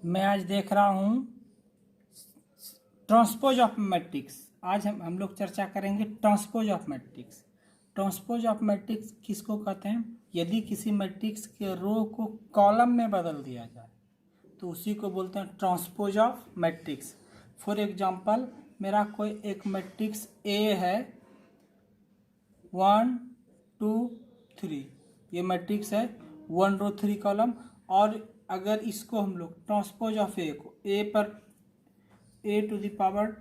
मैं आज देख रहा हूँ ट्रांसपोज ऑफ मैट्रिक्स। आज हम लोग चर्चा करेंगे transpose of matrix. Transpose of matrix किसको कहते हैं? यदि किसी मैट्रिक्स के रो को कॉलम में बदल दिया जाए तो उसी को बोलते हैं transpose of matrix. For example, मेरा कोई एक मैट्रिक्स ए है 1 2 3, ये मैट्रिक्स है 1 रो 3 कॉलम। और अगर इसको हम लोग ट्रांसपोज ऑफ ए को ए पर ए टू द पावर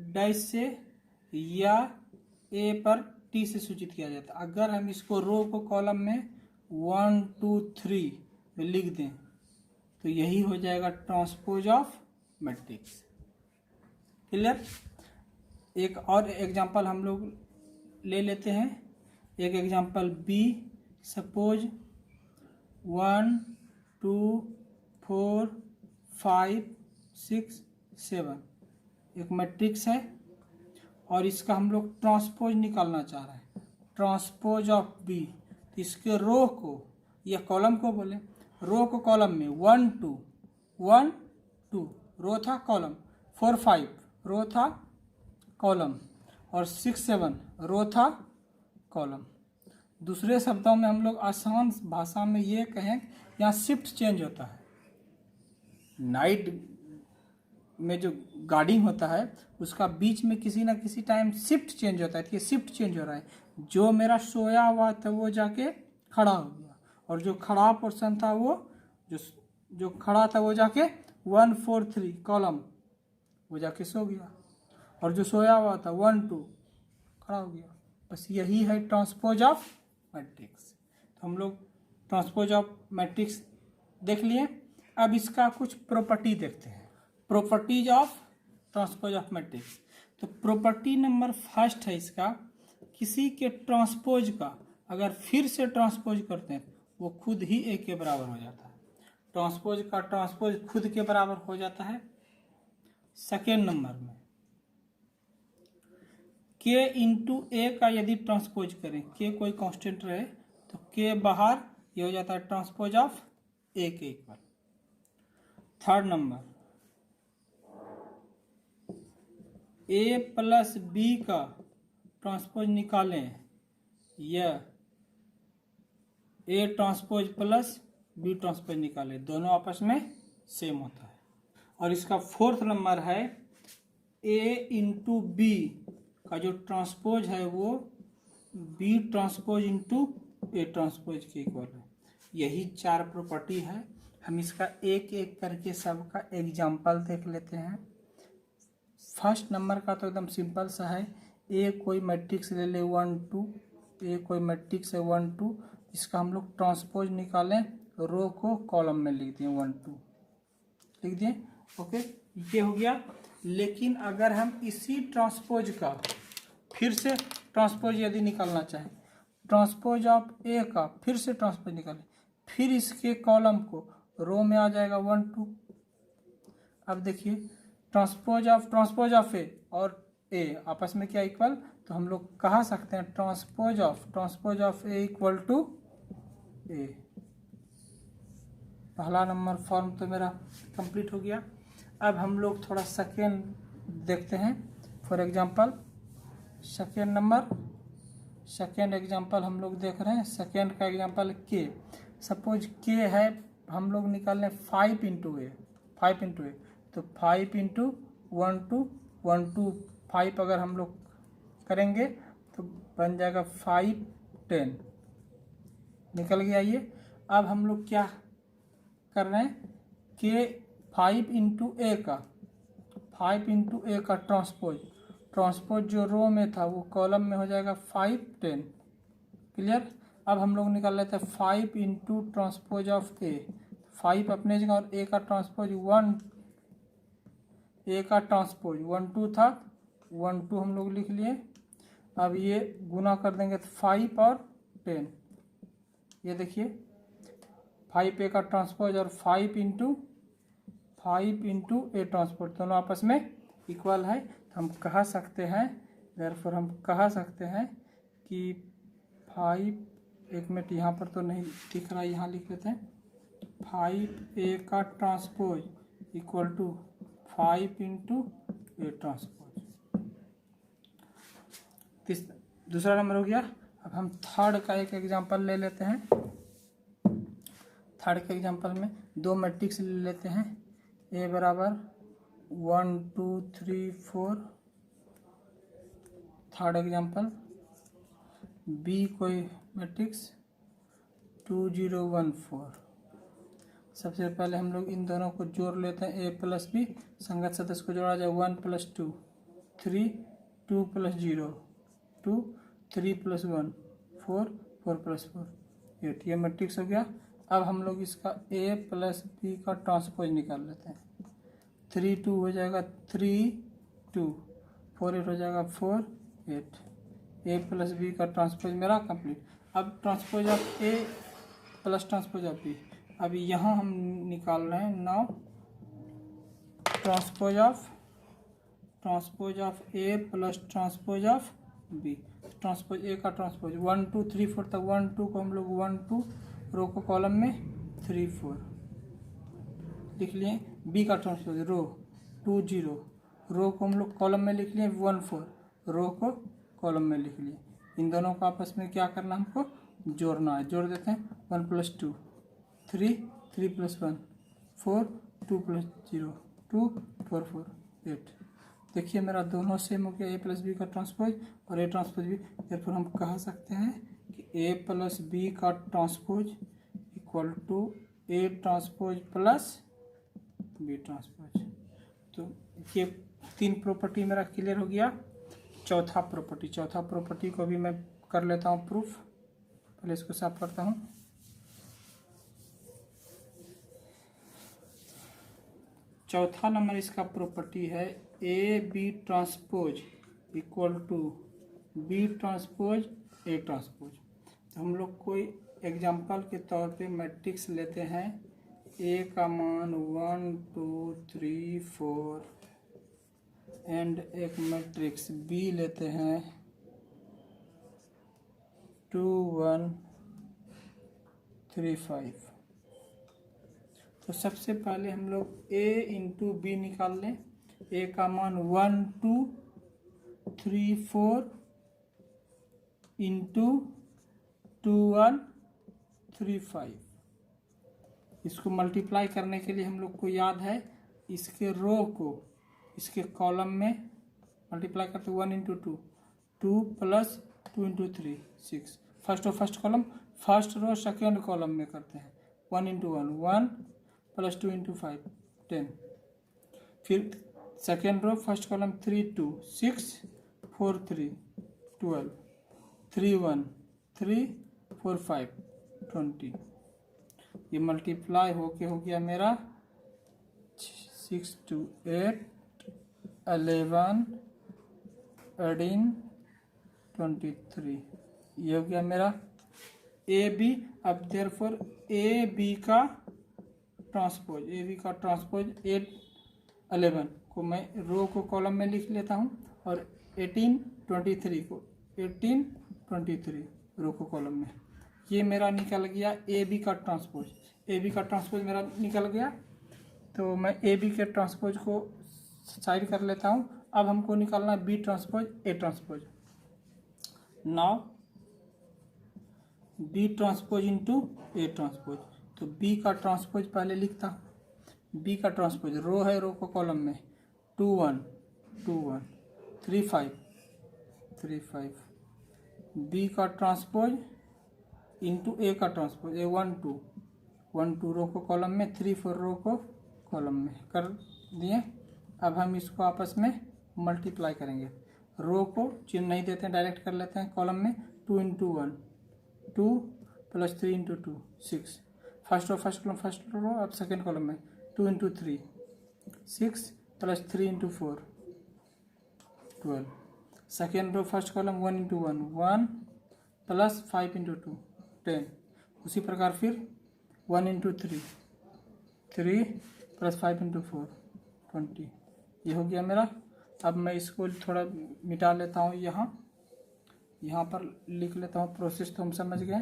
डैश से या ए पर टी से सूचित किया जाता है। अगर हम इसको रो को कॉलम में 1 2 3 में लिख दें तो यही हो जाएगा ट्रांसपोज ऑफ मैट्रिक्स। क्लियर? एक और एग्जांपल हम लोग ले लेते हैं। एक एग्जांपल बी, सपोज 1 2 4 5 6 7 एक मैट्रिक्स है और इसका हम लोग ट्रांसपोज निकालना चाह रहे हैं। ट्रांसपोज ऑफ बी, तो इसके रो को या कॉलम को बोले, रो को कॉलम में 1 2 रो था कॉलम, 4 5 रो था कॉलम और 6 7 रो था कॉलम। दूसरे शब्दों में हम लोग आसान भाषा में ये कहें, यहाँ शिफ्ट चेंज होता है। नाइट में जो गार्डिंग होता है उसका बीच में किसी ना किसी टाइम शिफ्ट चेंज होता है। तो ये शिफ्ट चेंज हो रहा है। जो मेरा सोया हुआ था वो जाके खड़ा हो गया और जो खड़ा पोर्शन था वो जो खड़ा था वो जाके 1 4 3 कॉलम वो जाके सो गया और जो सोया हुआ था 1 2 खड़ा हो गया। बस यही है ट्रांसपोज ऑफ मैट्रिक्स। तो हम लोग ट्रांसपोज ऑफ मैट्रिक्स देख लिए। अब इसका कुछ प्रॉपर्टी देखते हैं। Properties of transpose of matrix. तो प्रॉपर्टी नंबर फर्स्ट है इसका, किसी के ट्रांसपोज का अगर फिर से ट्रांसपोज करते हैं वो खुद ही ए के बराबर हो जाता है। ट्रांसपोज का ट्रांसपोज खुद के बराबर हो जाता है। सेकेंड नंबर में के इंटू ए का यदि ट्रांसपोज करें, के कोई कांस्टेंट रहे तो के बाहर ये हो जाता है ट्रांसपोज ऑफ ए के equal. Third number, A plus B का ट्रांसपोज निकालें या A transpose plus B transpose निकालें, दोनों आपस में सेम होता है। और इसका फोर्थ नंबर है ए इंटू बी का जो ट्रांसपोज है वो B transpose into A transpose के इक्वल है। यही चार प्रॉपर्टी है। हम इसका एक एक करके सबका एग्जाम्पल देख लेते हैं। फर्स्ट नंबर का तो एकदम सिंपल सा है। ए कोई मैट्रिक्स ले ले 1 2, ए कोई मैट्रिक्स है 1 2, इसका हम लोग ट्रांसपोज निकालें, रो को कॉलम में लिख दिए 1 2 लिख दिए। ओके, ये हो गया। लेकिन अगर हम इसी ट्रांसपोज का फिर से ट्रांसपोज यदि निकालना चाहें, ट्रांसपोज ऑफ ए का फिर से ट्रांसपोज निकालें, फिर इसके कॉलम को रो में आ जाएगा 1 2। अब देखिए ट्रांसपोज ऑफ ए और ए आपस में क्या इक्वल, तो हम लोग कहा सकते हैं transpose of A equal to A. पहला नंबर फॉर्म तो मेरा कंप्लीट हो गया। अब हम लोग थोड़ा सेकेंड देखते हैं। फॉर एग्जांपल सेकेंड एग्जांपल हम लोग देख रहे हैं। सेकेंड का एग्जांपल के, सपोज के है, हम लोग निकाल लें 5 इंटू ए, तो 5 इंटू 1 2 1 2 5 अगर हम लोग करेंगे तो बन जाएगा 5 10 निकल गया ये। अब हम लोग क्या कर रहे हैं कि 5 इंटू ए का ट्रांसपोज जो रो में था वो कॉलम में हो जाएगा 5 10। क्लियर? अब हम लोग निकाल लेते हैं 5 इंटू ट्रांसपोज ऑफ ए, 5 अपने जगह और ए का ट्रांसपोज 1 2 था, 1 2 हम लोग लिख लिए। अब ये गुना कर देंगे तो 5 और 10, ये देखिए 5 ए का ट्रांसपोज और 5 इंटू ए ट्रांसपोज दोनों आपस में इक्वल है। तो हम कहा सकते हैं कि 5, एक मिनट यहाँ पर तो नहीं दिख रहा है, यहाँ लिख लेते हैं 5 ए का transpose equal to 5 into A transpose. दूसरा नंबर हो गया। अब हम थर्ड का एक एग्जांपल ले लेते हैं। थर्ड के एग्जांपल में दो मैट्रिक्स ले लेते हैं। ए बराबर 1 2 3 4। थर्ड एग्जांपल बी कोई मैट्रिक्स 2 0 1 4। सबसे पहले हम लोग इन दोनों को जोड़ लेते हैं। ए प्लस बी संगत सदस्य को जोड़ा जाए 1 + 2 3 2 + 0 2 3 + 1 4 4 + 4 8। ये मैट्रिक्स हो गया। अब हम लोग इसका ए प्लस बी का ट्रांसपोज निकाल लेते हैं। 3 2 हो जाएगा 3 2 4 8 हो जाएगा 4 8। ए प्लस बी का ट्रांसपोज मेरा कंप्लीट। अब transpose of A plus transpose of B अभी यहाँ हम निकाल रहे हैं। Now transpose of A plus transpose of B. Transpose A का ट्रांसपोज 1 2 3 4 तक 1 2 को हम लोग 1 2 रो को कॉलम में 3 4 लिख लिए। बी का ट्रांसपोज रो 2 0 रो को हम लोग कॉलम में लिख लिए 1 4 रो को कॉलम में लिख लिए। इन दोनों को आपस में क्या करना हमको जोड़ना है। जोड़ देते हैं 1 + 2 3 3 + 1 4 2 + 0 2 4 4 8। देखिए मेरा दोनों सेम हो गया। ए प्लस बी का ट्रांसपोज और ए ट्रांसपोज बी। फिर हम कह सकते हैं कि ए प्लस बी का transpose equal to A transpose plus B transpose. तो ये 3 प्रॉपर्टी मेरा क्लियर हो गया। चौथा प्रॉपर्टी को भी मैं कर लेता हूँ प्रूफ। पहले इसको साफ करता हूँ। चौथा नंबर इसका प्रॉपर्टी है A B transpose equal to B transpose A transpose. तो हम लोग कोई एग्जांपल के तौर पे मैट्रिक्स लेते हैं। ए का मान 1 2 3 4 एंड एक मैट्रिक्स बी लेते हैं 2 1 3 5। तो सबसे पहले हम लोग a इंटू बी निकाल लें। a का मान 1 2 3 4 इंटू 2 1 3 5। इसको मल्टीप्लाई करने के लिए हम लोग को याद है इसके रो को इसके कॉलम में मल्टीप्लाई करते 1 into 2 2 + 2 into 3 6। First column first row second column में करते हैं 1 इंटू 1 1 + 2 इंटू 5 10। फिर सेकेंड रो फर्स्ट कॉलम 3 2 6 4 3 12 3 1 3 4 5 20। ये मल्टीप्लाई होके हो गया मेरा 6 2 8 11 18 23। ये हो गया मेरा ए बी। अब देयरफॉर ए बी का ट्रांसपोज 8 11 को मैं रो को कॉलम में लिख लेता हूँ और 18 23 को 18 23 रो को कॉलम में। ये मेरा निकल गया ए बी का ट्रांसपोज। ए बी का ट्रांसपोज मेरा निकल गया। तो मैं ए बी के ट्रांसपोज को साइड कर लेता हूँ। अब हमको निकालना है B transpose A transpose. Now B transpose into A transpose. तो बी का ट्रांसपोज पहले लिखता हूँ। बी का ट्रांसपोज रो है रो को कॉलम में 2 1 2 1 3 5 3 5। बी का ट्रांसपोज इंटू ए का ट्रांसपोज ए 1 2 1 2 रो को कॉलम में 3 4 रो को कॉलम में कर दिए। अब हम इसको आपस में मल्टीप्लाई करेंगे। रो को चिन्ह नहीं देते हैं डायरेक्ट कर लेते हैं कॉलम में 2 into 1 2 + 3 into 2 6। First column first row. अब सेकेंड कॉलम में 2 into 3 6 + 3 into 4 12। Second row first column 1 into 1 1 + 5 into 2 10। उसी प्रकार फिर 1 इंटू 3 3 + 5 इंटू 4 20। ये हो गया मेरा। अब मैं इसको थोड़ा मिटा लेता हूँ। यहाँ पर लिख लेता हूँ। प्रोसेस तो हम समझ गए।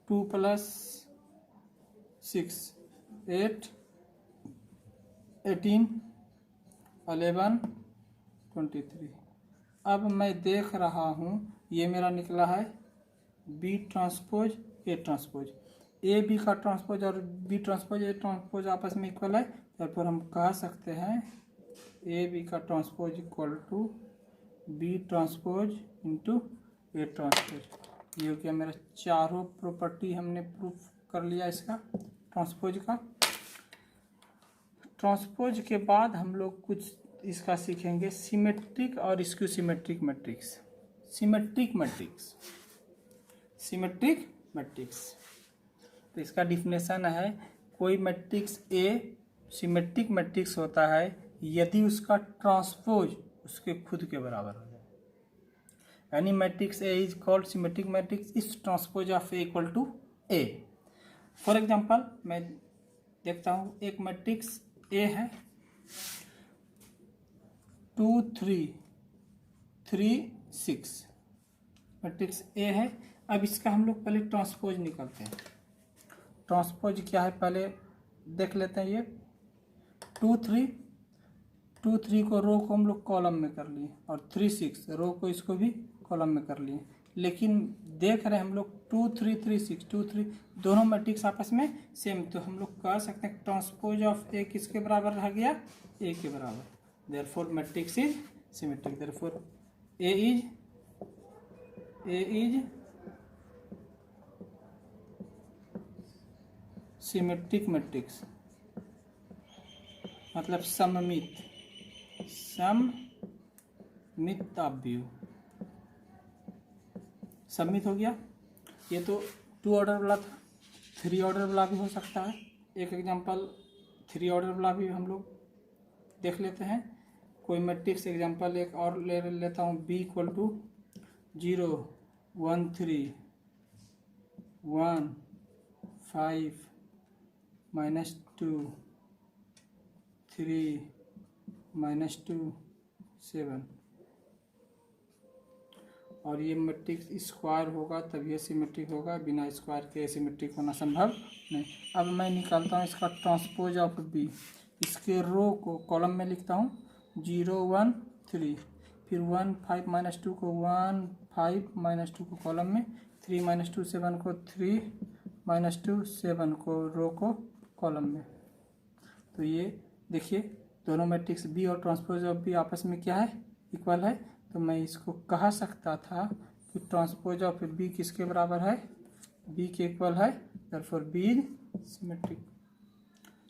2 + 6 8 18, 11, 23। अब मैं देख रहा हूँ ये मेरा निकला है B transpose A transpose, A B का ट्रांसपोज और बी ट्रांसपोज ए ट्रांसपोज आपस में इक्वल है, तब हम कह सकते हैं ए बी का transpose equal to B transpose into A transpose. ये हो गया मेरा चारों प्रॉपर्टी हमने प्रूफ कर लिया इसका ट्रांसपोज का। ट्रांसपोज के बाद हम लोग कुछ इसका सीखेंगे सिमेट्रिक और skew symmetric matrix. Symmetric matrix, symmetric matrix तो इसका डिफिनेशन है कोई मैट्रिक्स ए सिमेट्रिक मैट्रिक्स होता है यदि उसका ट्रांसपोज उसके खुद के बराबर हो जाए। Any matrix A is called symmetric matrix if transpose of A equal to A. For example मैं देखता हूँ एक मैट्रिक्स ए है 2 3 3 6 मैट्रिक्स ए है। अब इसका हम लोग पहले ट्रांसपोज निकालते हैं। ट्रांसपोज क्या है पहले देख लेते हैं। ये 2 3 को रो को हम लोग कॉलम में कर लिए और 3 6 रो को इसको भी कॉलम में कर लिए, लेकिन देख रहे हैं हम लोग 2 3 3 6 2 3 दोनों मैट्रिक्स आपस में सेम, तो हम लोग कह सकते हैं ट्रांसपोज ऑफ ए किसके बराबर रह गया, ए के बराबर। Therefore matrix is symmetric. Therefore A is symmetric matrix, मतलब सममित व्यू। सबमिट हो गया। ये तो 2 ऑर्डर वाला था, 3 ऑर्डर वाला भी हो सकता है। एक एग्जांपल 3 ऑर्डर वाला भी हम लोग देख लेते हैं। कोई मैट्रिक्स एग्जांपल एक और ले लेता हूँ बी इक्वल टू 0 1 3 1 5 -2 3 -2 7, और ये मैट्रिक्स स्क्वायर होगा तब ये सिमेट्रिक होगा, बिना स्क्वायर के सिमेट्रिक होना संभव नहीं। अब मैं निकालता हूँ इसका ट्रांसपोज ऑफ बी। इसके रो को कॉलम में लिखता हूँ 0 1 3, फिर 1 5 -2 को 1 5 -2 को कॉलम में, 3 -2 7 को 3 -2 7 को रो को कॉलम में। तो ये देखिए दोनों मैट्रिक्स बी और ट्रांसपोज ऑफ बी आपस में क्या है, इक्वल है। तो मैं इसको कह सकता था कि ट्रांसपोज ऑफ बी किसके बराबर है, बी के इक्वल है। Therefore B is symmetric.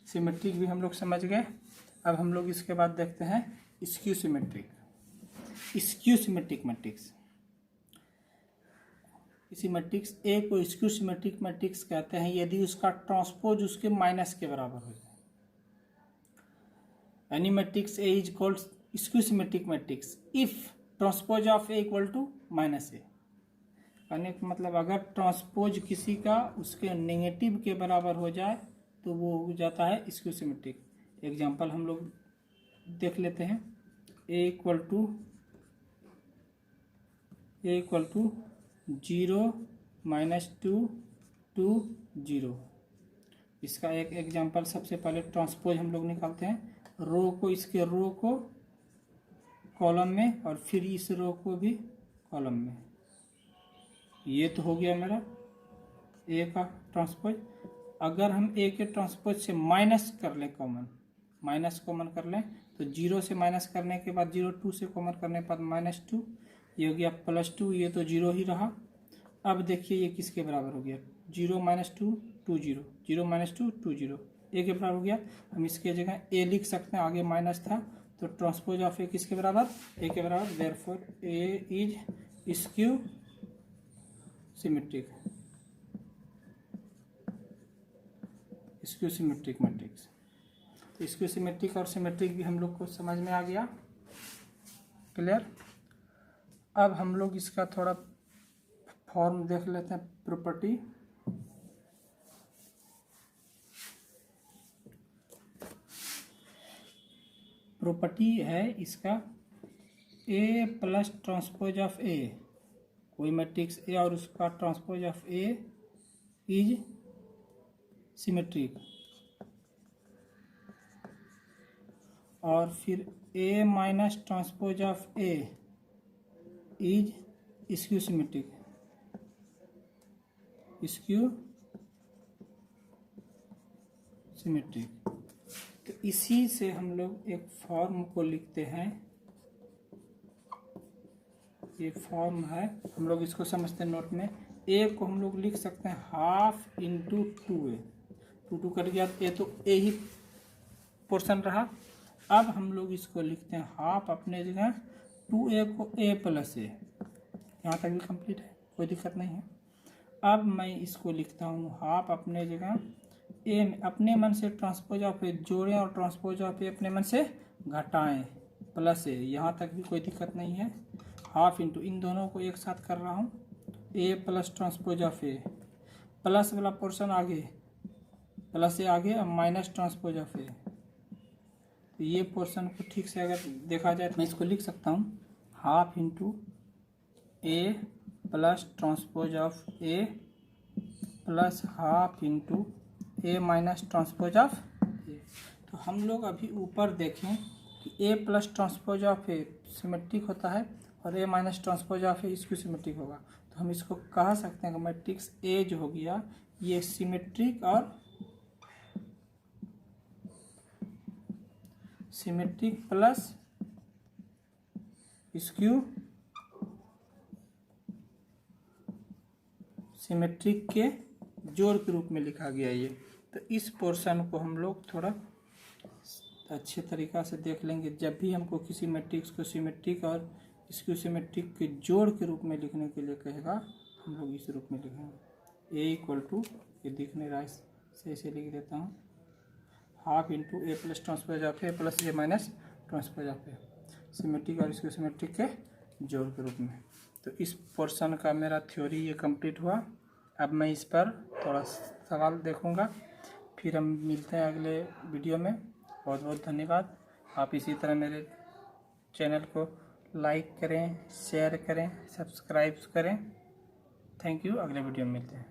Symmetric भी हम लोग समझ गए। अब हम लोग इसके बाद देखते हैं skew symmetric. Skew symmetric matrix, इसी मैट्रिक्स ए को स्क्यू सिमेट्रिक मैट्रिक्स कहते हैं यदि उसका ट्रांसपोज उसके माइनस के बराबर हो जाए। Any matrix A is called skew symmetric matrix if transpose of A equal to -a। कहने का मतलब अगर ट्रांसपोज किसी का उसके नेगेटिव के बराबर हो जाए तो वो हो जाता है स्क्यू सिमेट्रिक। एग्जांपल हम लोग देख लेते हैं। ए इक्वल टू 0 -2 2 0। इसका एक एग्जांपल सबसे पहले ट्रांसपोज हम लोग निकालते हैं। रो को इसके रो को कॉलम में और फिर इस रो को भी कॉलम में। ये तो हो गया मेरा ए का ट्रांसपोज। अगर हम ए के ट्रांसपोज से माइनस कर लें, माइनस कॉमन कर लें, तो 0 से माइनस करने के बाद 0 2 से कॉमन करने के बाद -2, ये हो गया +2, ये तो 0 ही रहा। अब देखिए ये किसके बराबर हो गया, 0 -2 2 0, 0 -2 2 0, ए के बराबर हो गया। हम इसके जगह ए लिख सकते हैं, आगे माइनस था तो ट्रांसपोज ऑफ ए किसके बराबर, ए के बराबर। Therefore A is skew symmetric. Skew symmetric matrix. तो स्क्यू सिमेट्रिक और सिमेट्रिक भी हम लोग को समझ में आ गया, क्लियर। अब हम लोग इसका थोड़ा फॉर्म देख लेते हैं, प्रॉपर्टी। प्रॉपर्टी है इसका A plus transpose of A, कोई मैट्रिक्स ए और उसका transpose of A is symmetric. और फिर A minus transpose of A is skew symmetric, skew symmetric. तो इसी से हम लोग एक फॉर्म को लिखते हैं, ये फॉर्म है, हम लोग इसको समझते हैं नोट में। ए को हम लोग लिख सकते हैं half into two A, two कर दिया ए, तो ए ही पोर्शन रहा। अब हम लोग इसको लिखते हैं हाफ अपने जगह, टू ए को ए प्लस ए, यहाँ तक भी कंप्लीट है, कोई दिक्कत नहीं है। अब मैं इसको लिखता हूँ हाफ अपने जगह, ए अपने मन से ट्रांसपोज ऑफ ए जोड़ें और ट्रांसपोज ऑफ ए अपने मन से घटाएं प्लस ए, यहाँ तक भी कोई दिक्कत नहीं है। हाफ इंटू इन दोनों को एक साथ कर रहा हूँ, A plus transpose of A, plus वाला पोर्शन आगे, प्लस ए आगे, अब माइनस ट्रांसपोज ऑफ ए। तो ये पोर्शन को ठीक से अगर देखा जाए तो मैं इसको लिख सकता हूँ half into A plus transpose of A plus half into A minus transpose of A. तो हम लोग अभी ऊपर देखें कि A plus transpose of A symmetric होता है और A minus transpose of A इसको सिमेट्रिक होगा। तो हम इसको कह सकते हैं कि मैट्रिक्स ए जो हो गया ये सिमेट्रिक और सिमेट्रिक प्लस स्क्यू सिमेट्रिक के जोड़ के रूप में लिखा गया ये। तो इस पोर्शन को हम लोग थोड़ा अच्छे तरीक़ा से देख लेंगे। जब भी हमको किसी मैट्रिक्स को सिमेट्रिक और स्क्यू सिमेट्रिक के जोड़ के रूप में लिखने के लिए कहेगा, हम लोग इस रूप में लिखेंगे ए इक्वल टू, ये दिख नहीं रहा है से ऐसे लिख देता हूँ, half into A plus transpose of A plus A minus transpose of A, symmetric और स्क्यू सिमेट्रिक के जोड़ के रूप में। तो इस पोर्शन का मेरा थ्योरी ये कंप्लीट हुआ। अब मैं इस पर थोड़ा सवाल देखूंगा, फिर हम मिलते हैं अगले वीडियो में। बहुत बहुत धन्यवाद। आप इसी तरह मेरे चैनल को लाइक करें, शेयर करें, सब्सक्राइब करें। Thank you. अगले वीडियो में मिलते हैं।